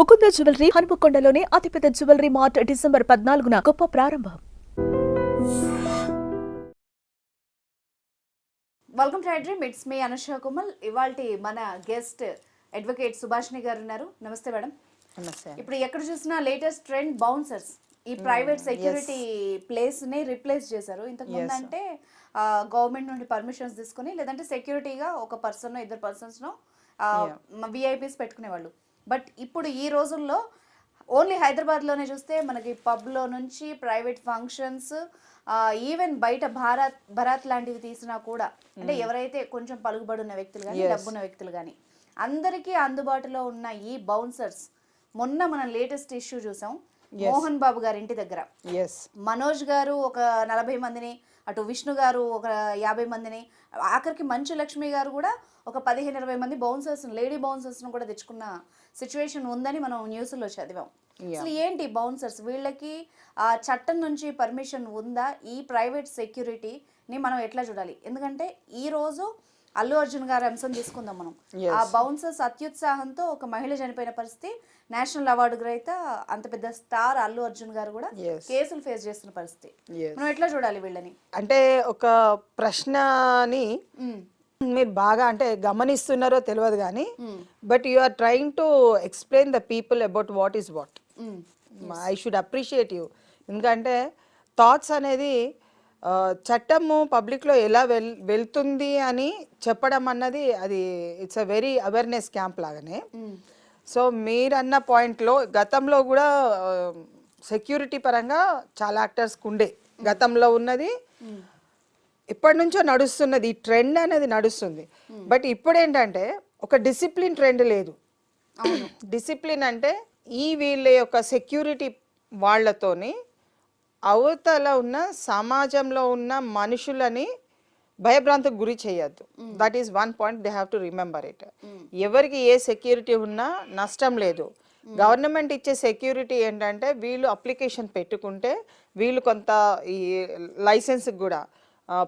Mukunda jewellery హనుమకొండలోని అతిపెద్ద jewellery mart December 14న గొప్ప ప్రారంభం. Welcome to dream. It's me Anusha Kumal. ఇవాల్టి మన గెస్ట్ అడ్వకేట్ సుభాషిణి గారు ఉన్నారు. నమస్తే మేడం. నమస్తే. ఇప్పుడు ఎక్కడ చూసినా లేటెస్ట్ ట్రెండ్ బౌన్సర్స్. ఈ ప్రైవేట్ సెక్యూరిటీ ప్లేస్ ని రిప్లేస్ చేశారు. ఇంతకు ముందు అంటే గవర్నమెంట్ నుండి పర్మిషన్స్ తీసుకుని లేదంటే సెక్యూరిటీగా ఒక పర్సన్ ఇద్దరు పర్సన్స్ విఐపీస్ పెట్టుకునేవాళ్ళు. బట్ ఇప్పుడు ఈ రోజుల్లో ఓన్లీ హైదరాబాద్లోనే చూస్తే మనకి పబ్లో నుంచి ప్రైవేట్ ఫంక్షన్స్, ఈవెన్ బయట భరాత్ లాంటివి తీసినా కూడా అంటే ఎవరైతే కొంచెం పలుకుబడి ఉన్న వ్యక్తులు కానీ డబ్బున్న వ్యక్తులు కానీ అందరికీ అందుబాటులో ఉన్న ఈ బౌన్సర్స్ మొన్న మనం లేటెస్ట్ ఇష్యూ చూసాం. మోహన్ బాబు గారి ఇంటి దగ్గర మనోజ్ గారు ఒక 40 మందిని, అటు విష్ణు గారు ఒక 50 మందిని, ఆఖరికి మంచు లక్ష్మి గారు కూడా ఒక 15-20 మంది బౌన్సర్స్, లేడీ బౌన్సర్స్ కూడా తెచ్చుకున్న సిచ్యువేషన్ ఉందని మనం న్యూస్లో చదివాం. అసలు ఏంటి బౌన్సర్స్, వీళ్ళకి ఆ చట్టం నుంచి పర్మిషన్ ఉందా? ఈ ప్రైవేట్ సెక్యూరిటీని మనం ఎట్లా చూడాలి? ఎందుకంటే ఈ రోజు అల్లు అర్జున్ గారి అంశం తీసుకుందాం మనం. ఆ బౌన్సర్స్ అత్యుత్సాహంతో ఒక మహిళ చనిపోయిన పరిస్థితి, నేషనల్ అవార్డు గ్రహీత అంత పెద్ద స్టార్ అల్లు అర్జున్ గారు కూడా కేసులు ఫేస్ చేస్తున్న పరిస్థితి. మనం ఎట్లా చూడాలి వీళ్ళని? అంటే ఒక ప్రశ్నని మీరు బాగా అంటే గమనిస్తున్నారో తెలియదు కానీ but you are trying to explain the people about what is what. I should appreciate you. ఎందుకంటే థాట్స్ అనేది చట్టము పబ్లిక్లో ఎలా వెళ్తుంది అని చెప్పడం అన్నది అది it's a very awareness camp లాగానే. సో మీరన్న పాయింట్లో గతంలో కూడా సెక్యూరిటీ పరంగా చాలా యాక్టర్స్కి ఉండే, గతంలో ఉన్నది ఇప్పటి నుంచో నడుస్తున్నది, ఈ ట్రెండ్ అనేది నడుస్తుంది. బట్ ఇప్పుడు ఏంటంటే ఒక డిసిప్లిన్ ట్రెండ్ లేదు. డిసిప్లిన్ అంటే ఈ వీళ్ళ యొక్క సెక్యూరిటీ వాళ్ళతోని అవతల ఉన్న సమాజంలో ఉన్న మనుషులని భయభ్రాంతికి గురి చేయొద్దు. That is one point they have to remember it. ఎవరికి ఏ సెక్యూరిటీ ఉన్నా నష్టం లేదు. గవర్నమెంట్ ఇచ్చే సెక్యూరిటీ ఏంటంటే వీళ్ళు అప్లికేషన్ పెట్టుకుంటే వీళ్ళు కొంత ఈ లైసెన్స్కి కూడా,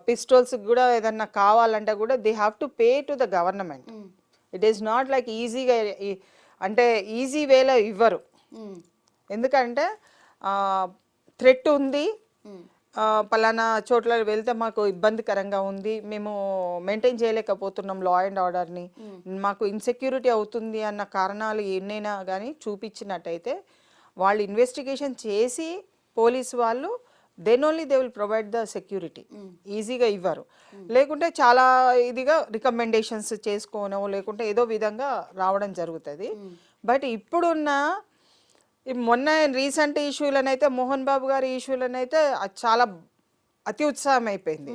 పిస్టోల్స్కి కూడా ఏదన్నా కావాలంటే కూడా they have to pay to the government. It is not like ఈజీగా అంటే ఈజీ వేలో ఇవ్వరు. ఎందుకంటే థ్రెట్ ఉంది, పలానా చోట్ల వెళ్తే మాకు ఇబ్బందికరంగా ఉంది, మేము మెయింటైన్ చేయలేకపోతున్నాం లా అండ్ ఆర్డర్ని, మాకు ఇన్సెక్యూరిటీ అవుతుంది అన్న కారణాలు ఎన్నైనా కానీ చూపించినట్టయితే వాళ్ళు ఇన్వెస్టిగేషన్ చేసి పోలీసు వాళ్ళు then only they will provide the security. ఈజీగా ఇవ్వరు. లేకుంటే చాలా ఇదిగా రికమెండేషన్స్ చేసుకోనో లేకుంటే ఏదో విధంగా రావడం జరుగుతుంది. బట్ ఇప్పుడున్న మొన్న రీసెంట్ ఇష్యూలనైతే మోహన్ బాబు గారి ఇష్యూలనైతే చాలా అతి ఉత్సాహం అయిపోయింది.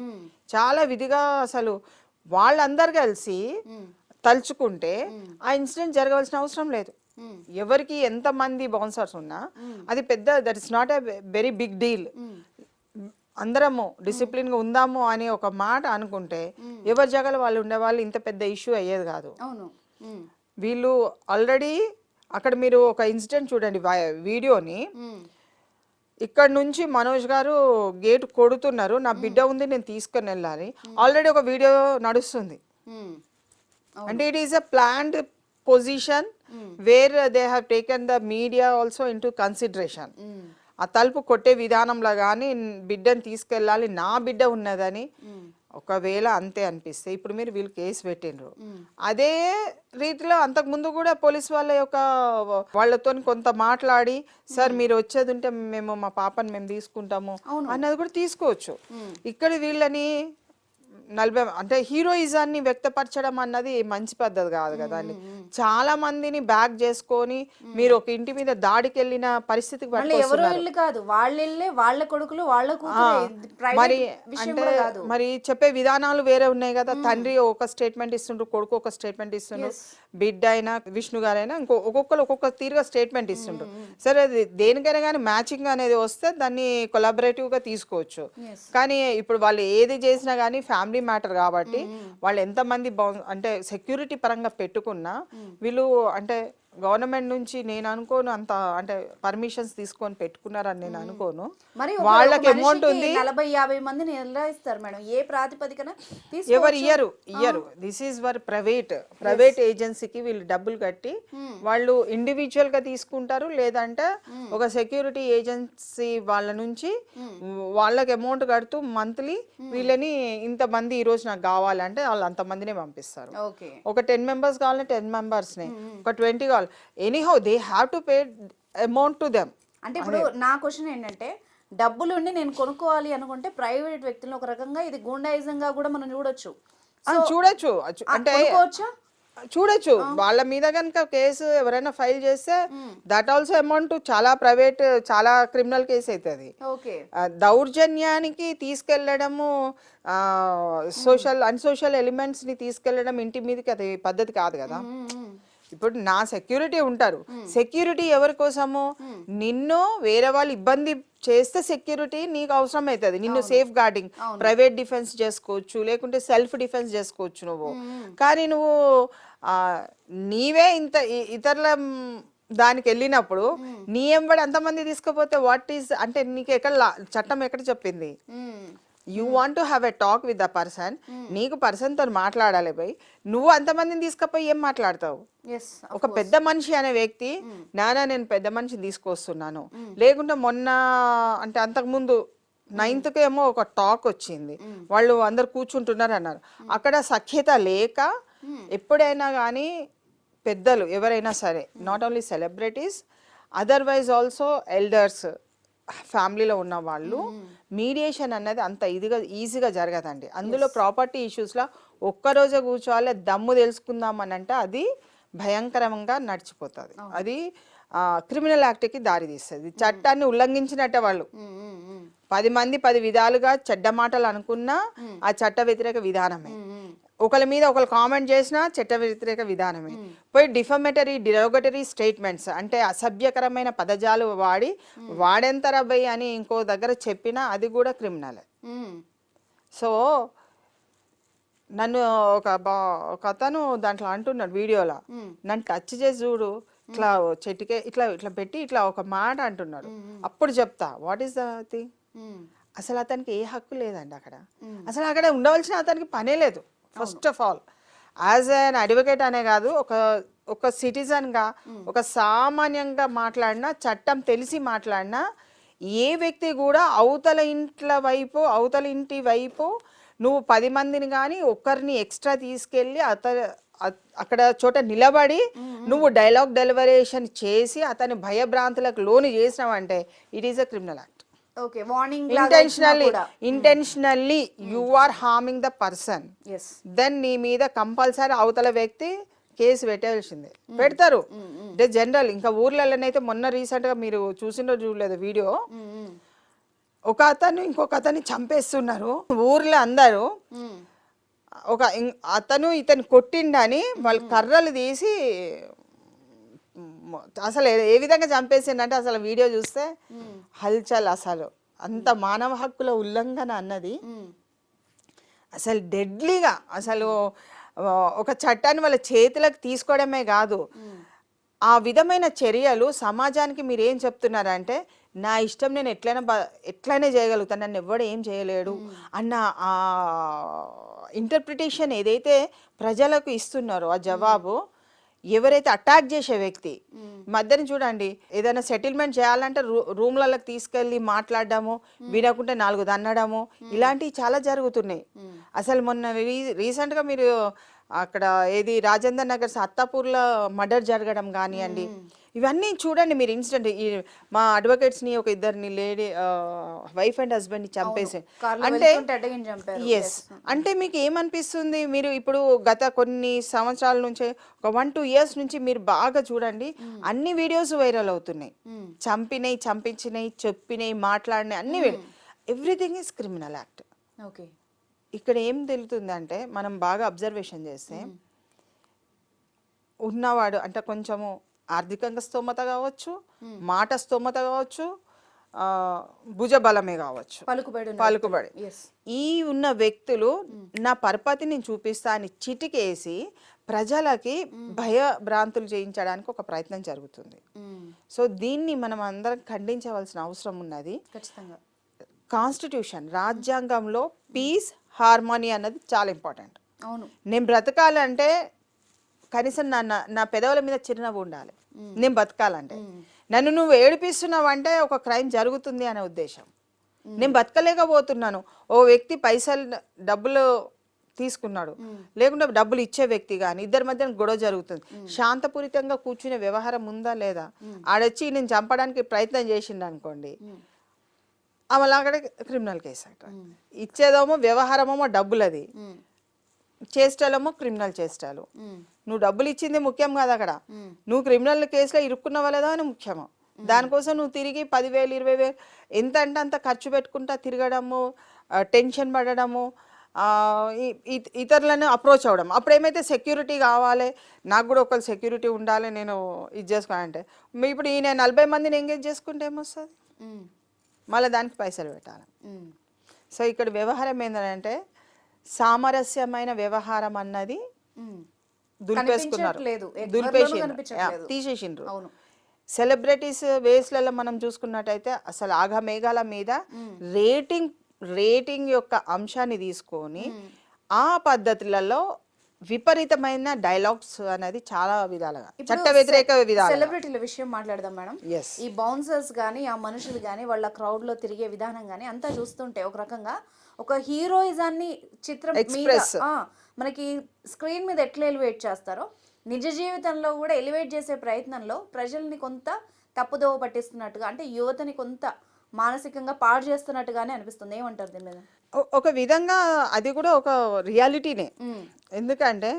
చాలా విధిగా అసలు వాళ్ళందరు కలిసి తలుచుకుంటే ఆ ఇన్సిడెంట్ జరగవలసిన అవసరం లేదు. ఎవరికి ఎంతమంది బౌన్సర్స్ ఉన్నా అది పెద్ద, that is not a very big deal. అందరము డిసిప్లిన్గా ఉందాము అని ఒక మాట అనుకుంటే ఎవరి జగలు వాళ్ళు ఉండేవాళ్ళు ఇంత పెద్ద ఇష్యూ అయ్యేది కాదు. వీళ్ళు ఆల్రెడీ అక్కడ మీరు ఒక ఇన్సిడెంట్ చూడండి వీడియోని. ఇక్కడ నుంచి మనోజ్ గారు గేట్ కొడుతున్నారు, నా బిడ్డ ఉంది నేను తీసుకొని వెళ్ళాలి, ఆల్రెడీ ఒక వీడియో నడుస్తుంది. అంటే it is a planned position where they have taken the media also into consideration. ఆ తలుపు కొట్టే విధానంలో కానీ బిడ్డను తీసుకెళ్ళాలి, నా బిడ్డ ఉన్నదని ఒకవేళ అంతే అనిపిస్తే ఇప్పుడు మీరు వీళ్ళు కేసు పెట్టిండ్రు. అదే రీతిలో అంతకుముందు కూడా పోలీస్ వాళ్ళ యొక్క వాళ్ళతో కొంత మాట్లాడి సార్ మీరు వచ్చేది ఉంటే మేము మా పాపని మేము తీసుకుంటాము అన్నది కూడా తీసుకోవచ్చు. ఇక్కడ వీళ్ళని 40 అంటే హీరోయిజాన్ని వ్యక్తపరచడం అన్నది మంచి పద్ధతి కాదు కదా. చాలా మందిని బ్యాక్ చేసుకొని మీరు ఒక ఇంటి మీద దాడికి వెళ్ళిన పరిస్థితికి వాళ్ళ కొడుకులు వాళ్ళ మరి అంటే మరి చెప్పే విధానాలు వేరే ఉన్నాయి కదా. తండ్రి ఒక స్టేట్మెంట్ ఇస్తుండ్రు, కొడుకు ఒక స్టేట్మెంట్ ఇస్తుండ్రు, బిడ్డ అయినా విష్ణు గారైనా ఒక్కొక్కరు ఒక్కొక్క తీరుగా స్టేట్మెంట్ ఇస్తుండ్రు. సరే అది దేనికైనా కానీ మ్యాచింగ్ అనేది వస్తే దాన్ని కొలాబరేటివ్గా తీసుకోవచ్చు. కానీ ఇప్పుడు వాళ్ళు ఏది చేసినా కానీ ఫ్యామిలీ మ్యాటర్ కాబట్టి వాళ్ళు ఎంతమంది అంటే సెక్యూరిటీ పరంగా పెట్టుకున్నా వీళ్ళు అంటే గవర్నమెంట్ నుంచి నేను అనుకోను అంత అంటే పర్మిషన్స్ తీసుకొని పెట్టుకున్నారని నేను అనుకోను. మరి వాళ్ళకి అమౌంట్ ఉంది, 40-50 మందిని ఎలా ఇస్తారు మేడం? ఏ ప్రాతిపదికన ఎవరు ఇయ్యరు. దిస్ ఈజ్ వర్ ప్రైవేట్ ఏజెన్సీకి వీళ్ళు డబ్బులు కట్టి వాళ్ళు ఇండివిజువల్ గా తీసుకుంటారు, లేదంటే ఒక సెక్యూరిటీ ఏజెన్సీ వాళ్ళ నుంచి వాళ్ళకి అమౌంట్ కడుతూ మంత్లీ వీళ్ళని ఇంతమంది ఈ రోజు నాకు కావాలంటే వాళ్ళు అంతమందినే పంపిస్తారు. ఓకే, ఒక 10 మెంబర్స్ కావాలంటే 10 మెంబర్స్ని, ఒక 20 కావాలి, anyhow they have to pay amount to them. అంటే ఇప్పుడు నా క్వశ్చన్ ఏంటంటే, డబ్బులుండి నేను కొనుక్కోవాలి అనుకుంటే ప్రైవేట్ వ్యక్తులను ఒక రకంగా ఇది గూండాయిజంగా కూడా మనం చూడొచ్చు. చూడొచ్చు అంటే కొనుక్కోవచ్చా? చూడొచ్చు. వాళ్ళ మీద కనుక కేసు ఎవరైనా ఫైల్ చేస్తే దట్ ఆల్సో అమౌంట్ చాలా ప్రైవేట్, చాలా క్రిమినల్ కేసు అవుతుంది. ఓకే, దౌర్జన్యానికి తీసుకెళ్లడము, అన్సోషల్ ఎలిమెంట్స్ ని తీసుకెళ్లడం ఇంటి మీదకి అది పద్ధతి కాదు కదా. ఇప్పుడు నా సెక్యూరిటీ ఉంటారు, సెక్యూరిటీ ఎవరి కోసము? నిన్ను వేరే వాళ్ళు ఇబ్బంది చేస్తే సెక్యూరిటీ నీకు అవసరం అవుతుంది, నిన్ను సేఫ్ గార్డింగ్, ప్రైవేట్ డిఫెన్స్ చేసుకోవచ్చు, లేకుంటే సెల్ఫ్ డిఫెన్స్ చేసుకోవచ్చు నువ్వు. కానీ నువ్వు నీవే ఇతరుల దానికి వెళ్ళినప్పుడు నీ ఎంబడి అంతమంది తీసుకుపోతే వాట్ ఈస్ అంటే నీకు చట్టం ఎక్కడ చెప్పింది? You want to have a talk with the person, నీకు పర్సన్తో మాట్లాడాలి పోయి, నువ్వు అంతమందిని తీసుకుపోయి ఏం మాట్లాడతావు? ఒక పెద్ద మనిషి అనే వ్యక్తి నేను పెద్ద మనిషిని తీసుకొస్తున్నాను, లేకుంటే మొన్న అంటే అంతకుముందు 9th ఏమో ఒక టాక్ వచ్చింది, వాళ్ళు అందరు కూర్చుంటున్నారు అన్నారు, అక్కడ సఖ్యత లేక ఎప్పుడైనా కానీ పెద్దలు ఎవరైనా సరే, not only celebrities, otherwise also elders, ఫ్యామిలీలో ఉన్న వాళ్ళు, మీడియేషన్ అన్నది అంత ఈజీగా జరగదండి. అందులో ప్రాపర్టీ ఇష్యూస్లో ఒక్కరోజే కూర్చోవాలి దమ్ము తెలుసుకుందాం అని అంటే అది భయంకరంగా నడిచిపోతుంది, అది క్రిమినల్ యాక్ట్కి దారి తీస్తుంది. చట్టాన్ని ఉల్లంఘించినట్టే వాళ్ళు. 10 మంది 10 విధాలుగా చెడ్డ మాటలు అనుకున్నా ఆ చట్ట వ్యతిరేక విధానమే. ఒకరి మీద ఒకరు కామెంట్ చేసినా చట్ట వ్యతిరేక విధానమే. పోయి డిఫమేటరీ, డిరోగటరీ స్టేట్మెంట్స్ అంటే అసభ్యకరమైన పదజాలు వాడెంతరబై అని ఇంకో దగ్గర చెప్పినా అది కూడా క్రిమినల్. సో నన్ను ఒక అతను దాంట్లో అంటున్నాడు వీడియోలో, నన్ను టచ్ చేసి చూడు, ఇట్లా చెట్టుకే ఇట్లా ఇట్లా పెట్టి ఇట్లా ఒక మాట అంటున్నాడు. అప్పుడు చెప్తా వాట్ ఈస్ ద థింగ్. అసలు అతనికి ఏ హక్కు లేదండి అక్కడ, అసలు అక్కడ ఉండవలసిన అతనికి పనే లేదు. First of all as an advocate అనే కాదు, ఒక సిటిజన్గా, ఒక సామాన్యంగా మాట్లాడినా, చట్టం తెలిసి మాట్లాడినా ఏ వ్యక్తి కూడా అవతల ఇంటి వైపు నువ్వు 10 మందిని కానీ ఒక్కరిని ఎక్స్ట్రా తీసుకెళ్ళి అక్కడ చోట నిలబడి నువ్వు డైలాగ్ డెలివరేషన్ చేసి అతని భయభ్రాంతులకు లోను చేసినావంటే it is a criminal act. Okay, warning intentionally you are harming the person, then నీ మీద కంపల్సరీ అవతల వ్యక్తి కేసు పెట్టాల్సిందే, పెడతారు. అంటే జనరల్ ఇంకా ఊర్లలోనైతే మొన్న రీసెంట్గా మీరు చూడలేదు వీడియో, ఒక అతను ఇంకొక అతన్ని చంపేస్తున్నారు ఊర్లో అందరూ, అతను ఇతను కొట్టిండని వాళ్ళు కర్రలు తీసి అసలు ఏ విధంగా చంపేసిండంటే అసలు వీడియో చూస్తే హల్చల్, అసలు అంత మానవ హక్కుల ఉల్లంఘన అన్నది అసలు డెడ్లీగా, అసలు ఒక చట్టాన్ని వాళ్ళ చేతులకు తీసుకోవడమే కాదు, ఆ విధమైన చర్యలు సమాజానికి మీరు ఏం చెప్తున్నారంటే నా ఇష్టం నేను ఎట్లయినా చేయగలుగుతాను, నన్ను ఎవడు ఏం చేయలేడు అన్న ఆ ఇంటర్ప్రిటేషన్ ఏదైతే ప్రజలకు ఇస్తున్నారో ఆ జవాబు, ఎవరైతే అటాక్ చేసే వ్యక్తి మధ్యన చూడండి, ఏదైనా సెటిల్మెంట్ చేయాలంటే రూమ్లలోకి తీసుకెళ్ళి మాట్లాడడము, వినకుంటే 4 దన్నడము, ఇలాంటివి చాలా జరుగుతున్నాయి. అసలు మొన్న రీసెంట్గా మీరు అక్కడ ఏది రాజేందర్ నగర్ అత్తాపూర్లో మర్డర్ జరగడం కానివ్వండి, ఇవన్నీ చూడండి మీరు ఇన్సిడెంట్. మా అడ్వకేట్స్ని ఒక ఇద్దరిని లేడీ వైఫ్ అండ్ హస్బెండ్ని చంపేసి అంటే ఎస్ అంటే మీకు ఏమనిపిస్తుంది? మీరు ఇప్పుడు గత కొన్ని సంవత్సరాల నుంచి ఒక 1-2 years నుంచి మీరు బాగా చూడండి, అన్ని వీడియోస్ వైరల్ అవుతున్నాయి. చంపినాయి, చంపించినాయి, చెప్పినాయి, మాట్లాడినాయి, అన్ని everything is criminal act. Okay, ఇక్కడ ఏం తెలుస్తుందంటే మనం బాగా అబ్జర్వేషన్ చేస్తే ఉన్నవాడు అంటే కొంచెము ఆర్థికంగా స్తోమత కావచ్చు, మాట స్తోమత కావచ్చు, భుజబలమే కావచ్చు, పలుకుబడి ఎస్ ఈ ఉన్న వ్యక్తులు నా పరపతిని నేను చూపిస్తా అని చిటికేసి ప్రజలకి భయభ్రాంతులు చేయించడానికి ఒక ప్రయత్నం జరుగుతుంది. సో దీన్ని మనం అందరం ఖండించవలసిన అవసరం ఉన్నది. ఖచ్చితంగా కాన్స్టిట్యూషన్ రాజ్యాంగంలో పీస్ హార్మోనీ అన్నది చాలా ఇంపార్టెంట్. అవును, నేను బ్రతకాలంటే కనీసం నా పెదవుల మీద చిరునవ్వు ఉండాలి. నేను బతకాలంటే నన్ను నువ్వు ఏడిపిస్తున్నావు అంటే ఒక క్రైమ్ జరుగుతుంది అనే ఉద్దేశం. నేను బతకలేకపోతున్నాను, ఓ వ్యక్తి పైసలు డబ్బులు తీసుకున్నాడు, లేకుంటే డబ్బులు ఇచ్చే వ్యక్తి కానీ ఇద్దరి మధ్య గొడవ జరుగుతుంది, శాంతపూరితంగా కూర్చునే వ్యవహారం ఉందా లేదా? ఆడొచ్చి నేను చంపడానికి ప్రయత్నం చేసిండు అనుకోండి, అమలాగడే క్రిమినల్ కేసు అట. ఇచ్చేదేమో వ్యవహారమేమో డబ్బులది, చేష్టలేమో క్రిమినల్ చేష్టాలు. నువ్వు డబ్బులు ఇచ్చింది ముఖ్యం కాదు అక్కడ, నువ్వు క్రిమినల్ కేసులో ఇరుక్కున్నావా లేదా అని ముఖ్యము. దానికోసం నువ్వు తిరిగి 10,000 20,000 ఎంత అంటే అంత ఖర్చు పెట్టుకుంటా తిరగడము, టెన్షన్ పడడము, ఇతరులను అప్రోచ్ అవ్వడం. అప్పుడు ఏమైతే సెక్యూరిటీ కావాలి, నాకు కూడా ఒకళ్ళు సెక్యూరిటీ ఉండాలి, నేను ఇది చేసుకోవాలంటే ఇప్పుడు ఈ నేను 40 మందిని ఎంగేజ్ చేసుకుంటే ఏమొస్తుంది? మళ్ళీ దానికి పైసలు పెట్టాలి. సో ఇక్కడ వ్యవహారం ఏంటంటే సామరస్యమైన వ్యవహారం అన్నది దులిపేసుకున్నారు, తీసేసిండ్రు. సెలబ్రిటీస్ వేస్లలో మనం చూసుకున్నట్టయితే అసలు ఆగమేఘాల మీద రేటింగ్ యొక్క అంశాన్ని తీసుకొని ఆ పద్ధతులలో విపరీతమైన డైలాగ్స్ అనేది చాలా విధాలుగా చట్ట వ్యతిరేక విధాలు. సెలబ్రిటీల విషయం మాట్లాడదాం మేడం. ఈ బౌన్సర్స్ కానీ ఆ మనుషులు కానీ వాళ్ళ క్రౌడ్ లో తిరిగే విధానం కానీ అంతా చూస్తుంటే ఒక రకంగా ఒక హీరోయిజాన్ని చిత్రం మీద మనకి స్క్రీన్ మీద ఎట్లా ఎలివేట్ చేస్తారో నిజ జీవితంలో కూడా ఎలివేట్ చేసే ప్రయత్నంలో ప్రజల్ని కొంత తప్పుదోవ పట్టిస్తున్నట్టుగా, అంటే యువతని కొంత మానసికంగా పాడు చేస్తున్నట్టుగానే అనిపిస్తుంది. ఏమంటారు దీని మీద? ఒక విధంగా అది కూడా ఒక రియాలిటీనే. ఎందుకంటే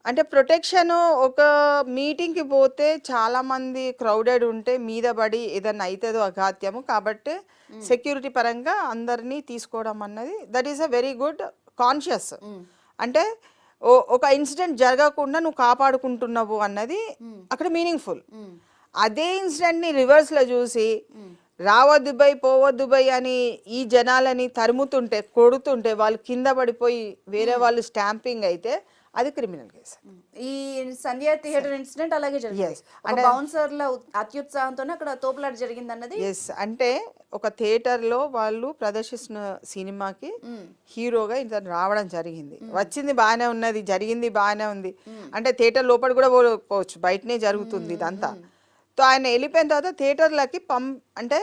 అంటే ప్రొటెక్షన్, ఒక మీటింగ్కి పోతే చాలా మంది క్రౌడెడ్ ఉంటే మీద పడి ఏదన్నా అవుతుందో అఘాత్యము, కాబట్టి సెక్యూరిటీ పరంగా అందరినీ తీసుకోవడం అన్నది that is a very good conscious. అంటే ఒక ఇన్సిడెంట్ జరగకుండా నువ్వు కాపాడుకుంటున్నావు అన్నది అక్కడ మీనింగ్ఫుల్. అదే ఇన్సిడెంట్ని రివర్స్లో చూసి రావద్దు బై పోవద్దు బై అని ఈ జనాలని తరుముతుంటే కొడుతుంటే వాళ్ళు కింద పడిపోయి వేరే వాళ్ళు స్టాంపింగ్ అయితే అది క్రిమినల్ కేసు. ఈ సంధ్యా థియేటర్ ఇన్సిడెంట్ అలాగే జరిగింది. అంటే బౌన్సర్ల అత్యుత్సాహంతో అక్కడ తోపులాట జరిగింది అన్నది. అంటే ఒక థియేటర్లో వాళ్ళు ప్రదర్శిస్తున్న సినిమాకి హీరోగా ఇతను రావడం జరిగింది, వచ్చింది బాగానే ఉన్నది, జరిగింది బాగానే ఉంది. అంటే థియేటర్ లోపల కూడా పోవచ్చు, బయటనే జరుగుతుంది ఇదంతా. సో ఆయన వెళ్ళిపోయిన తర్వాత థియేటర్లకి అంటే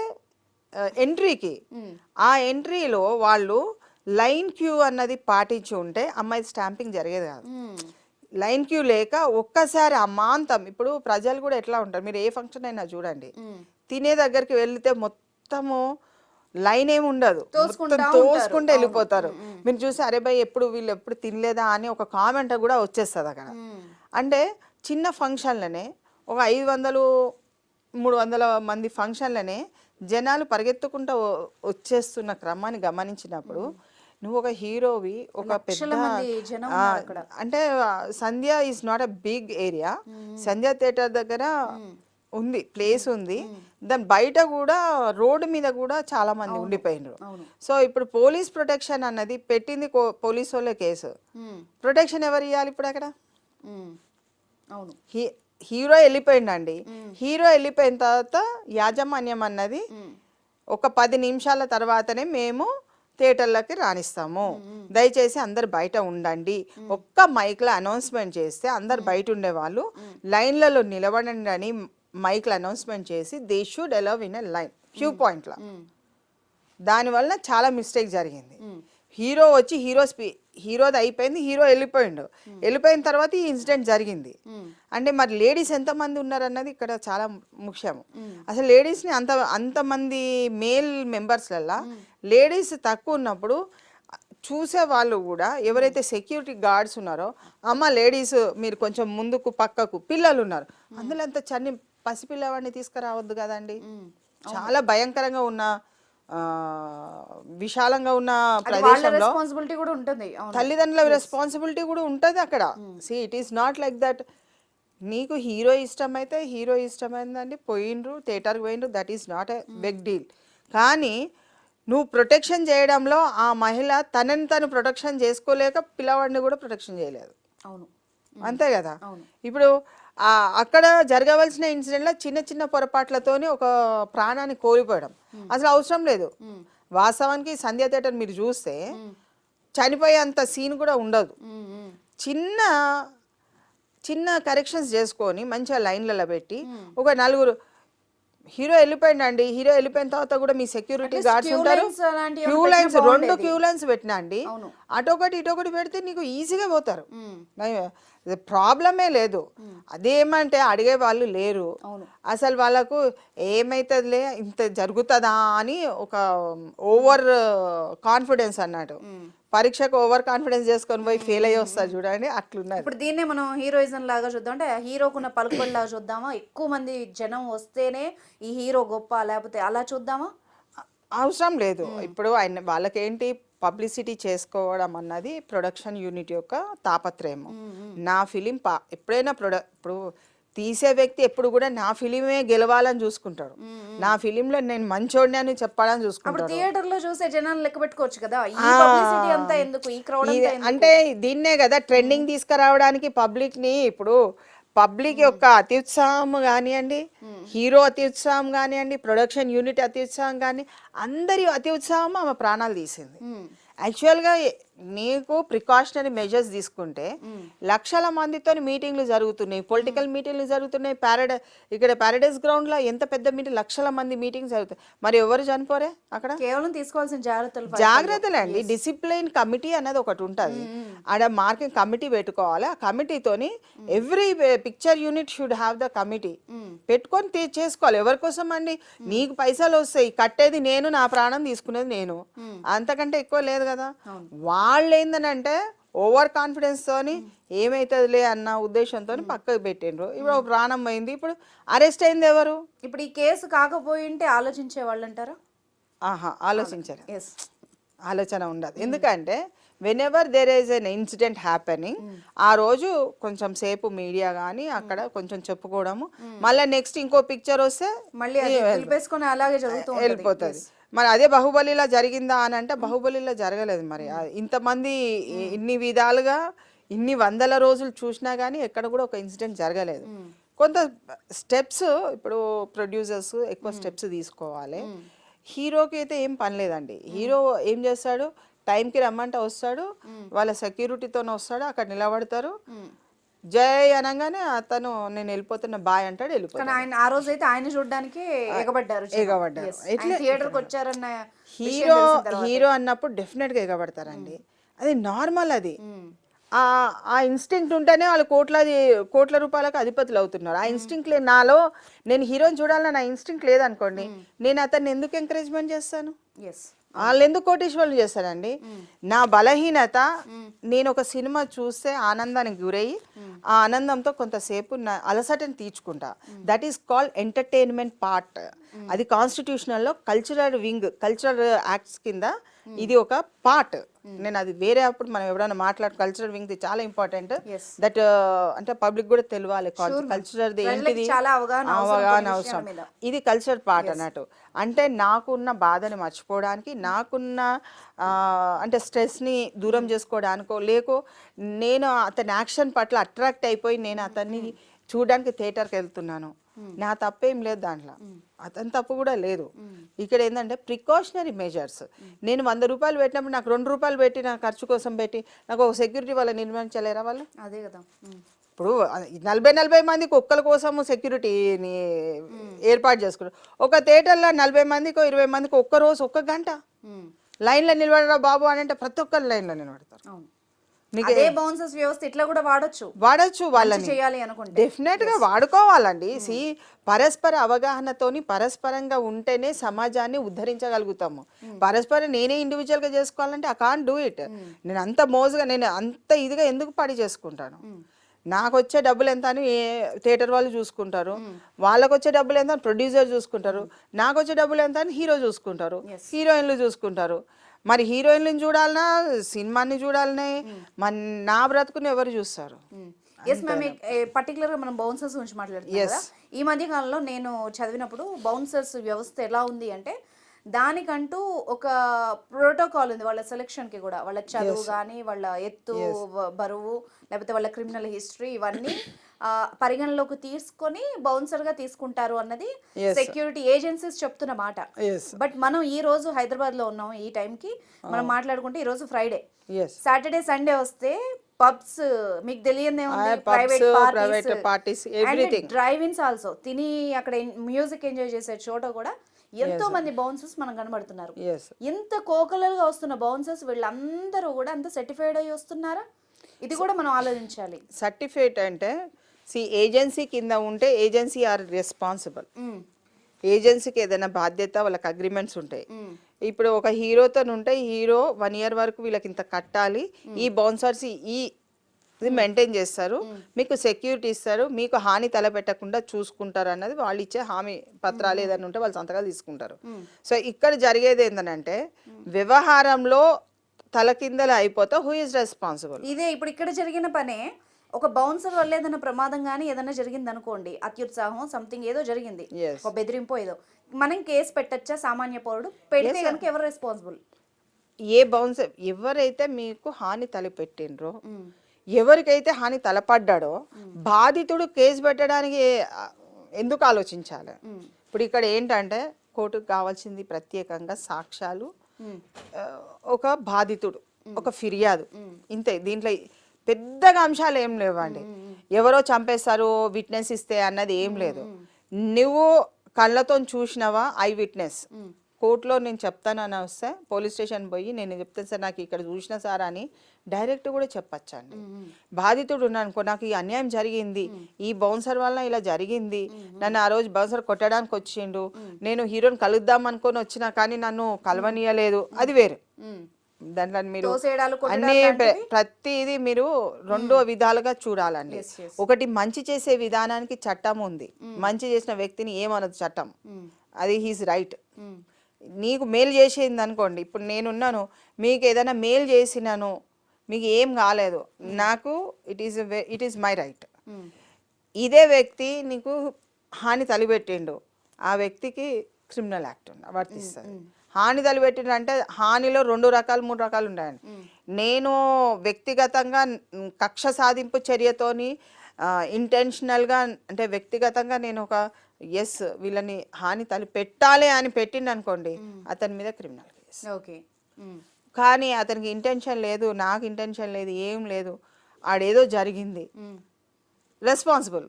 ఎంట్రీకి ఆ ఎంట్రీలో వాళ్ళు లైన్ క్యూ అన్నది పాటించి ఉంటే అమ్మాయి స్టాంపింగ్ జరిగేది కాదు. లైన్ క్యూ లేక ఒక్కసారి అమాంతం, ఇప్పుడు ప్రజలు కూడా ఎట్లా ఉంటారు, మీరు ఏ ఫంక్షన్ అయినా చూడండి, తినే దగ్గరికి వెళ్తే మొత్తము లైన్ ఏమి ఉండదు, తోసుకుంటూ వెళ్ళిపోతారు. మీరు చూసి అరే భయ్ వీళ్ళు ఎప్పుడు తినలేదా అని ఒక కామెంట్ కూడా వచ్చేస్తుంది అక్కడ. అంటే చిన్న ఫంక్షన్లనే ఒక 500-300 మంది ఫంక్షన్లనే జనాలు పరిగెత్తుకుంటూ వచ్చేస్తున్న క్రమాన్ని గమనించినప్పుడు నువ్వు ఒక హీరోవి, ఒక పెద్ద అంటే Sandhya is not a big area, Sandhya theater దగ్గర ఉంది, ప్లేస్ ఉంది, దాని బయట కూడా రోడ్డు మీద కూడా చాలా మంది ఉండిపోయినారు. సో ఇప్పుడు పోలీస్ ప్రొటెక్షన్ అన్నది పెట్టింది పోలీసు వాళ్ళే కేసు, ప్రొటెక్షన్ ఎవరు ఇవ్వాలి ఇప్పుడు అక్కడ? హీరో వెళ్ళిపోయిండండి, హీరో వెళ్ళిపోయిన తర్వాత యాజమాన్యం అన్నది ఒక 10 నిమిషాల తర్వాతనే మేము థియేటర్లకి రాణిస్తాము, దయచేసి అందరు బయట ఉండండి, ఒక్క మైక్లో అనౌన్స్మెంట్ చేస్తే అందరు బయట ఉండేవాళ్ళు లైన్లలో నిలబడండి అని మైక్లో అనౌన్స్మెంట్ చేసి they should allow in a line queue పాయింట్లో. దానివల్ల చాలా మిస్టేక్ జరిగింది. హీరో వచ్చి హీరోది అయిపోయింది, హీరో వెళ్ళిపోయిన తర్వాత ఈ ఇన్సిడెంట్ జరిగింది. అంటే మరి లేడీస్ ఎంతమంది ఉన్నారన్నది ఇక్కడ చాలా ముఖ్యము. అసలు లేడీస్ని అంతమంది మేల్ మెంబర్స్లల్లా లేడీస్ తక్కువ ఉన్నప్పుడు చూసే వాళ్ళు కూడా ఎవరైతే సెక్యూరిటీ గార్డ్స్ ఉన్నారో, అమ్మ లేడీస్ మీరు కొంచెం ముందుకు పక్కకు, పిల్లలు ఉన్నారు అందులో అంత పసిపిల్లవాడిని తీసుకురావద్దు కదండి. చాలా భయంకరంగా ఉన్న విశాలంగా ఉన్న ప్రదేశంలో తల్లిదండ్రుల రెస్పాన్సిబిలిటీ కూడా ఉంటుంది అక్కడ. See it is not like that నీకు హీరో ఇష్టమైతే హీరో ఇష్టమైందండి, పోయిండ్రు థియేటర్కి పోయిండ్రు, that is not a big deal. కానీ నువ్వు ప్రొటెక్షన్ చేయడంలో ఆ మహిళ తనని తను ప్రొటెక్షన్ చేసుకోలేక పిల్లవాడిని కూడా ప్రొటెక్షన్ చేయలేదు. అవును, అంతే కదా. అవును. ఇప్పుడు అక్కడ జరగవలసిన ఇన్సిడెంట్లో చిన్న చిన్న పొరపాట్లతోని ఒక ప్రాణాన్ని కోల్పోవడం అసలు అవసరం లేదు. వాస్తవానికి సంధ్య థియేటర్ మీరు చూస్తే చనిపోయేంత సీన్ కూడా ఉండదు. చిన్న చిన్న కరెక్షన్స్ చేసుకొని మంచిగా లైన్లలో పెట్టి ఒక నలుగురు హీరో వెళ్ళిపోయిందండి, హీరో వెళ్ళిపోయిన తర్వాత కూడా మీ సెక్యూరిటీ గార్డ్స్ ఉంటారు, క్యూ లైన్స్ 2 క్యూ లైన్స్ పెట్టినా అండి, అటొకటి ఇటొకటి పెడితే నీకు ఈజీగా పోతారు, ప్రాబ్లమే లేదు. అదేమంటే అడిగే వాళ్ళు లేరు అసలు. వాళ్ళకు ఏమైతుందిలే ఇంత జరుగుతుందా అని ఒక ఓవర్ కాన్ఫిడెన్స్ అన్నట్టు. పరీక్షకు ఓవర్ కాన్ఫిడెన్స్ చేసుకొని పోయి ఫెయిల్ అయ్యి వస్తారు చూడండి, అట్లున్నారు. ఇప్పుడు దీన్నే మనం హీరోయిజం లాగా చూద్దాం, అంటే హీరోకున్న పలుకుబడి లాగా చూద్దామా? ఎక్కువ మంది జనం వస్తేనే ఈ హీరో గొప్ప, లేకపోతే అలా చూద్దామా? అవసరం లేదు. ఇప్పుడు ఆయన వాళ్ళకేంటి పబ్లిసిటీ చేసుకోవడం అన్నది ప్రొడక్షన్ యూనిట్ యొక్క తాపత్రయం. నా ఫిలిం ఎప్పుడైనా ఇప్పుడు తీసే వ్యక్తి ఎప్పుడు కూడా నా ఫిలిమే గెలవాలని చూసుకుంటాడు, నా ఫిలింలో నేను మంచోడిని అని చెప్పాలని చూసుకుంటాడు. థియేటర్ లో చూసే జనాలు లెక్క పెట్టుకోవచ్చు కదా, ఈ పబ్లిసిటీ అంతా ఎందుకు, ఈ క్రౌడ్ అంటే దీన్నే కదా ట్రెండింగ్ తీసుకురావడానికి పబ్లిక్ ని. ఇప్పుడు పబ్లిక్ యొక్క అత్యుత్సాహం కానివ్వండి, హీరో అత్యుత్సాహం కానివ్వండి, ప్రొడక్షన్ యూనిట్ అత్యుత్సాహం కానీ అందరి అత్యుత్సాహం ఆమె ప్రాణాలు తీసింది. యాక్చువల్గా నీకు ప్రికాషనరీ మెజర్స్ తీసుకుంటే లక్షల మందితో మీటింగ్లు జరుగుతున్నాయి, పొలిటికల్ మీటింగ్లు జరుగుతున్నాయి. ఇక్కడ ప్యారడైజ్ గ్రౌండ్లో ఎంత పెద్ద మీటింగ్, లక్షల మంది మీటింగ్స్ జరుగుతాయి. మరి ఎవరు చనిపోరే అక్కడ? కేవలం తీసుకోవాల్సిన జాగ్రత్తలే అండి. డిసిప్లిన్ కమిటీ అనేది ఒకటి ఉంటుంది, ఆడ మార్కింగ్ కమిటీ పెట్టుకోవాలి. ఆ కమిటీతోని every picture unit should have the committee పెట్టుకొని చేసుకోవాలి. ఎవరి కోసం అండి? నీకు పైసలు వస్తాయి, కట్టేది నేను, నా ప్రాణం తీసుకునేది నేను, అంతకంటే ఎక్కువ లేదు కదా. వాళ్ళు ఏందనంటే ఓవర్ కాన్ఫిడెన్స్ తోని ఏమైతుందిలే అన్న ఉద్దేశంతో పక్కకు పెట్టిండ్రు. ఇప్పుడు ప్రాణం పోయింది, ఇప్పుడు అరెస్ట్ అయింది ఎవరు? ఇప్పుడు ఈ కేసు కాకపోయింటే ఆలోచించే వాళ్ళు అంటారా? ఆలోచించారు, ఆలోచన ఉండదు. ఎందుకంటే whenever there is an incident happening, ఆ రోజు కొంచెం సేపు మీడియా కానీ అక్కడ కొంచెం చెప్పుకోవడము, మళ్ళీ నెక్స్ట్ ఇంకో పిక్చర్ వస్తే మళ్ళీ అలాగే వెళ్ళిపోతుంది. మరి అదే బాహుబలిలా జరిగిందా అని అంటే బాహుబలిలా జరగలేదు. మరి ఇంతమంది ఇన్ని విధాలుగా ఇన్ని వందల రోజులు చూసినా కానీ ఎక్కడ కూడా ఒక ఇన్సిడెంట్ జరగలేదు. కొంత స్టెప్స్ ఇప్పుడు ప్రొడ్యూసర్స్ ఎక్కువ స్టెప్స్ తీసుకోవాలి. హీరోకి అయితే ఏం పని లేదండి. హీరో ఏం చేస్తాడు, టైంకి రమ్మంటే వస్తాడు, వాళ్ళ సెక్యూరిటీతోనే వస్తాడు, అక్కడ నిలబడతారు, జై అనగానే అతను నేను వెళ్ళిపోతున్న బాయ్ అంటాడు, వెళ్ళిపోతాడు. ఆయన ఆ రోజు అయితే ఆయన చూడడానికి ఎగబడ్డారు. థియేటర్కి వచ్చారన్న హీరో అన్నప్పుడు డెఫినెట్ గా ఎగబడతారండి, అది నార్మల్. అది ఆ ఇన్స్టింక్ట్ ఉంటేనే వాళ్ళు కోట్ల రూపాయలకు అధిపతులు అవుతున్నారు. ఆ ఇన్స్టింక్ట్ నాలో నేను హీరోని చూడాలని నా ఇన్స్టింక్ట్ లేదనుకోండి, నేను అతన్ని ఎందుకు ఎంకరేజ్మెంట్ చేస్తాను? వాళ్ళు ఎందుకు కోటీశ్వరులు చేస్తారండి? నా బలహీనత, నేను ఒక సినిమా చూస్తే ఆనందానికి గురయ్యి ఆ ఆనందంతో కొంతసేపు నా అలసటని తీర్చుకుంటా. That is called entertainment part. అది కాన్స్టిట్యూషనల్లో కల్చరల్ వింగ్, కల్చరల్ యాక్ట్స్ కింద ఇది ఒక పార్ట్. నేను అది వేరే అప్పుడు మనం ఎవరైనా కల్చరల్ వింగ్ చాలా ఇంపార్టెంట్. దట్ అంటే పబ్లిక్ కూడా తెలియాలి కల్చరల్ ఏంటిది, అవగాహన అవసరం. ఇది కల్చర్ పార్ట్ అన్నట్టు. అంటే నాకున్న బాధని మర్చిపోవడానికి, నాకున్న అంటే స్ట్రెస్ని దూరం చేసుకోవడానికో లేకో నేను అతని యాక్షన్ పట్ల అట్రాక్ట్ అయిపోయి నేను అతన్ని చూడడానికి థియేటర్కి వెళ్తున్నాను, నా తప్పేం లేదు దాంట్లో, అతని తప్పు కూడా లేదు. ఇక్కడ ఏంటంటే ప్రికాషనరీ మెజర్స్. నేను 100 రూపాయలు పెట్టినప్పుడు నాకు 2 రూపాయలు పెట్టి నా ఖర్చు కోసం పెట్టి నాకు ఒక సెక్యూరిటీ వాళ్ళని నిర్మించలేరా వాళ్ళు? అదే కదా. ఇప్పుడు 40 మందికి ఒక్కల కోసం సెక్యూరిటీని ఏర్పాటు చేసుకున్నారు. ఒక థియేటర్లో 40 మందికి 20 మందికి ఒక్క రోజు 1 గంట లైన్లో నిలబడరా బాబు అని అంటే ప్రతి ఒక్కరు లైన్లో నిలబడతారు. అదే బౌన్సర్స్ వ్యవస్థ ఇట్లా కూడా వాడొచ్చు వాళ్ళని చేయాలి అనుకుంటే డెఫినెట్ గా వాడుకోవాలండి. పరస్పర అవగాహనతోని పరస్పరంగా ఉంటేనే సమాజాన్ని ఉద్ధరించగలుగుతాము. పరస్పరం నేనే ఇండివిజువల్ గా చేసుకోవాలంటే ఐ కాంట్ డూ ఇట్. నేను అంత మోజుగా నేను అంత ఇదిగా ఎందుకు పడి చేసుకుంటాను? నాకు వచ్చే డబ్బులు ఎంత అని థియేటర్ వాళ్ళు చూసుకుంటారు, వాళ్ళకు వచ్చే డబ్బులు ఎంత అని ప్రొడ్యూసర్ చూసుకుంటారు, నాకు వచ్చే డబ్బులు ఎంత అని హీరో చూసుకుంటారు, హీరోయిన్లు చూసుకుంటారు. మరి హీరోయిన్లను చూడాలన్నా సినిమాని చూడాలనే నా బ్రతుకుని ఎవరు చూస్తారు? ఎస్ మ్యామ్, పర్టికులర్గా మనం బౌన్సర్స్ గురించి మాట్లాడుతున్నాం కదా. ఈ మధ్య కాలంలో నేను చదివినప్పుడు బౌన్సర్స్ వ్యవస్థ ఎలా ఉంది అంటే దానికంటూ ఒక ప్రోటోకాల్ ఉంది వాళ్ళ సెలక్షన్కి కూడా. వాళ్ళ చదువు కానీ, వాళ్ళ ఎత్తు, బరువు, లేకపోతే వాళ్ళ క్రిమినల్ హిస్టరీ, ఇవన్నీ పరిగణలోకి తీసుకొని బౌన్సర్గా తీసుకుంటారు అన్నది సెక్యూరిటీ ఏజెన్సీస్ చెప్తున్న మాట. బట్ మనం ఈ రోజు హైదరాబాద్లో ఉన్నాం, ఈ టైంకి మనం మాట్లాడుకుంటే ఈ రోజు ఫ్రైడే, సాటర్డే సండే వస్తే పబ్స్, మీకు తెలియదే ఉంది, ప్రైవేట్ పార్టీస్, డ్రైవ్ ఇన్స్ ఆల్సో. తిని అక్కడ మ్యూజిక్ ఎంజాయ్ చేసే చోట కూడా ఎంతో మంది బౌన్సర్స్ మనం కనబడుతున్నారు. ఎంత కోకలలుగా వస్తున్న బౌన్సర్స్ వీళ్ళందరూ కూడా అంత సర్టిఫైడ్ అయ్యి వస్తున్నారా? ఇది కూడా మనం ఆలోచించాలి. సర్టిఫైడ్ అంటే ఏజెన్సీ కింద ఉంటే ఏజెన్సీ ఆర్ రెస్పాన్సిబుల్. ఏజెన్సీకి ఏదైనా బాధ్యత, వాళ్ళకి అగ్రిమెంట్స్ ఉంటాయి. ఇప్పుడు ఒక హీరోతో ఉంటే హీరో 1 year వరకు వీళ్ళకి ఇంత కట్టాలి, ఈ బౌన్సర్స్ ఇది మెయింటైన్ చేస్తారు, మీకు సెక్యూరిటీ ఇస్తారు, మీకు హాని తలపెట్టకుండా చూసుకుంటారు అన్నది వాళ్ళు ఇచ్చే హామీ పత్రాలు ఏదైనా ఉంటే వాళ్ళు సంతకాలు తీసుకుంటారు. సో ఇక్కడ జరిగేది ఏంటంటే వ్యవహారంలో తలకిందలు అయిపోతే హూ ఇస్ రెస్పాన్సిబుల్. ఇదే ఇప్పుడు ఇక్కడ జరిగిన పనే. ఒక బౌన్సర్ వల్ల ఏదైనా ప్రమాదం కానీ ఏదైనా జరిగింది అనుకోండి, అత్యుత్సాహం సంథింగ్ ఏదో జరిగింది, ఒక బెదిరింపో ఏదో, మనం కేసు పెట్టచ్చా? సామాన్య పౌరుడు పెడితే కనుక ఎవరు రెస్పాన్సిబుల్? ఏ బౌన్సర్ ఎవరైతే మీకు హాని తలపెట్టిండ్రో, ఎవరికైతే హాని తలపడ్డాడో బాధితుడు కేసు పెట్టడానికి ఎందుకు ఆలోచించాలి? ఇప్పుడు ఇక్కడ ఏంటంటే కోర్టుకు కావాల్సింది ప్రత్యేకంగా సాక్ష్యాలు, ఒక బాధితుడు, ఒక ఫిర్యాదు, ఇంతే. దీంట్లో పెద్దగా అంశాలు ఏం లేవండి. ఎవరో చంపేస్తారు విట్నెస్ ఇస్తే అన్నది ఏం లేదు. నువ్వు కళ్ళతో చూసినవా, ఐ విట్నెస్, కోర్టులో నేను చెప్తానని వస్తే పోలీస్ స్టేషన్ పోయి నేను చెప్తాను సార్ నాకు ఇక్కడ చూసిన సార్ అని డైరెక్ట్ కూడా చెప్పచ్చండి. బాధితుడు ఉన్నానుకో, నాకు ఈ అన్యాయం జరిగింది, ఈ బౌన్సర్ వల్ల ఇలా జరిగింది, నన్ను ఆ రోజు బౌన్సర్ కొట్టడానికి వచ్చిండు, నేను హీరోని కలుద్దాం అనుకొని వచ్చినా కానీ నన్ను కలవనీయలేదు, అది వేరు. దాంట్లో మీరు అన్ని ప్రతిదీ మీరు 2 విధాలుగా చూడాలండి. ఒకటి మంచి చేసే విధానానికి చట్టం ఉంది, మంచి చేసిన వ్యక్తిని ఏమనదు చట్టం, అది హీస్ రైట్. నీకు మేలు చేసేది అనుకోండి, ఇప్పుడు నేనున్నాను, మీకు ఏదైనా మేలు చేసినాను, మీకు ఏం కాలేదు, నాకు ఇట్ ఈస్ మై రైట్. ఇదే వ్యక్తి నీకు హాని తలపెట్టిండు, ఆ వ్యక్తికి క్రిమినల్ యాక్ట్ వర్తిస్తుంది. హాని తలపెట్టిండు అంటే హానిలో 2 రకాలు 3 రకాలు ఉన్నాయండి. నేను వ్యక్తిగతంగా కక్ష సాధింపు చర్యతోని ఇంటెన్షనల్గా అంటే వ్యక్తిగతంగా నేను ఒక వీళ్ళని హాని పెట్టాలి అని పెట్టిండు అనుకోండి, అతని మీద క్రిమినల్ కేసు. ఓకే. కానీ అతనికి ఇంటెన్షన్ లేదు, నాకు ఇంటెన్షన్ లేదు, ఏం లేదు, ఆడేదో జరిగింది, రెస్పాన్సిబుల్,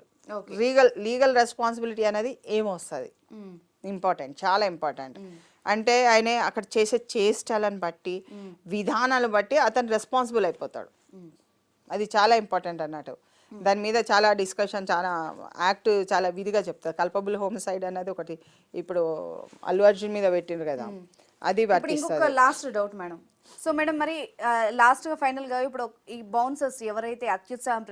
లీగల్ రెస్పాన్సిబిలిటీ అనేది ఏమొస్తుంది, ఇంపార్టెంట్, చాలా ఇంపార్టెంట్. అంటే ఆయన అక్కడ చేసే చేష్టలను బట్టి, విధానాలు బట్టి అతను రెస్పాన్సిబుల్ అయిపోతాడు. అది చాలా ఇంపార్టెంట్ అన్నట్టు. దాని మీద చాలా డిస్కషన్, చాలా యాక్ట్ చాలా విధిగా చెప్తారు. కల్పబుల్ హోమిసైడ్ అనేది ఒకటి ఇప్పుడు అల్లు అర్జున్ మీద పెట్టిండ్రు కదా, అది ఇంకొక last doubt madam. So madam, మరి లాస్ట్ గా ఫైనల్ గా ఇప్పుడు ఈ బౌన్సర్స్ ఎవరైతే అత్యుత్సాహం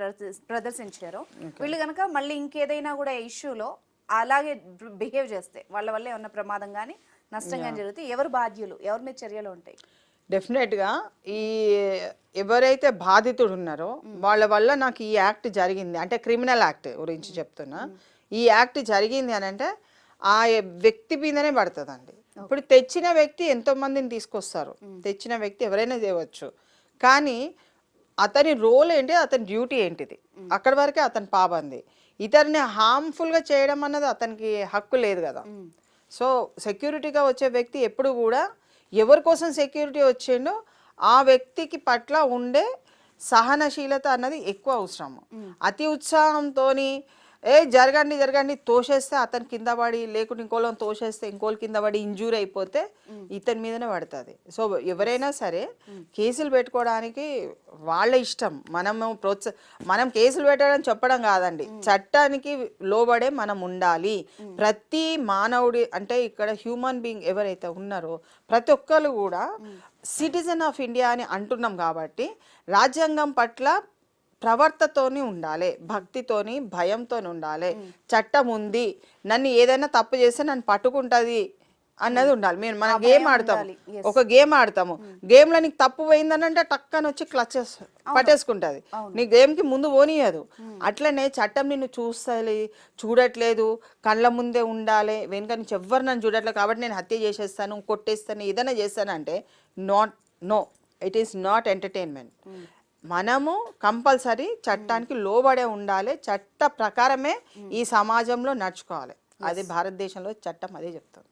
ప్రదర్శించారో వీళ్ళు కనుక మళ్ళీ ఇంకేదైనా కూడా ఇష్యూలో అలాగే బిహేవ్ చేస్తే వాళ్ళ వల్ల ఏమన్నా ప్రమాదం కానీ నష్టం కానీ జరిగితే ఎవరు బాధ్యులు, ఎవరి మీద చర్యలు ఉంటాయి? డెఫినెట్గా ఈ ఎవరైతే బాధితుడు ఉన్నారో వాళ్ళ వల్ల నాకు ఈ యాక్ట్ జరిగింది అంటే క్రిమినల్ యాక్ట్ గురించి చెప్తున్నా, ఈ యాక్ట్ జరిగింది అని అంటే ఆ వ్యక్తి మీదనే పడుతుందండి. ఇప్పుడు తెచ్చిన వ్యక్తి ఎంతో మందిని తీసుకొస్తారు, తెచ్చిన వ్యక్తి ఎవరైనా చేయవచ్చు, కానీ అతని రోల్ ఏంటి, అతని డ్యూటీ ఏంటిది, అక్కడి వరకే అతని పాబంది. ఇతరుని హార్మ్ఫుల్గా చేయడం అన్నది అతనికి హక్కు లేదు కదా. సో సెక్యూరిటీగా వచ్చే వ్యక్తి ఎప్పుడు కూడా ఎవరి కోసం సెక్యూరిటీ వచ్చిండో ఆ వ్యక్తికి పట్ల ఉండే సహనశీలత అన్నది ఎక్కువ అవసరము. అతి ఉత్సాహంతో జరగండి తోసేస్తే అతని కింద పడి, లేకుంటే ఇంకోళ్ళని తోసేస్తే ఇంకోళ్ళ కింద పడి ఇంజూరీ అయిపోతే ఇతని మీదనే పడుతుంది. సో ఎవరైనా సరే కేసులు పెట్టుకోవడానికి వాళ్ళ ఇష్టం, మనం కేసులు పెట్టడం చెప్పడం కాదండి, చట్టానికి లోబడే మనం ఉండాలి. ప్రతి మానవుడి అంటే ఇక్కడ హ్యూమన్ బీయింగ్ ఎవరైతే ఉన్నారో ప్రతి ఒక్కరు కూడా సిటిజన్ ఆఫ్ ఇండియా అని అంటున్నాం కాబట్టి రాజ్యాంగం పట్ల ప్రవర్తతోని ఉండాలి, భక్తితోని, భయంతో ఉండాలి. చట్టం ఉంది, నన్ను ఏదైనా తప్పు చేస్తే నన్ను పట్టుకుంటుంది అన్నది ఉండాలి. మనం గేమ్ ఆడతాము, ఒక గేమ్ ఆడతాము, గేమ్లో నీకు తప్పు పోయిందని అంటే టక్కని వచ్చి క్లచెస్ పట్టేసుకుంటుంది, నీ గేమ్కి ముందు పోనీయదు. అట్లనే చట్టం నిన్ను చూడట్లేదు, కళ్ళ ముందే ఉండాలి, వెనుక నుంచి ఎవ్వరు నన్ను చూడట్లేదు కాబట్టి నేను హత్య చేసేస్తాను, కొట్టేస్తాను, ఏదైనా చేస్తానంటే no, it is not entertainment. మనము కంపల్సరీ చట్టానికి లోబడే ఉండాలి, చట్ట ప్రకారమే ఈ సమాజంలో నడుచుకోవాలి. అది భారతదేశంలో చట్టం అదే చెప్తుంది.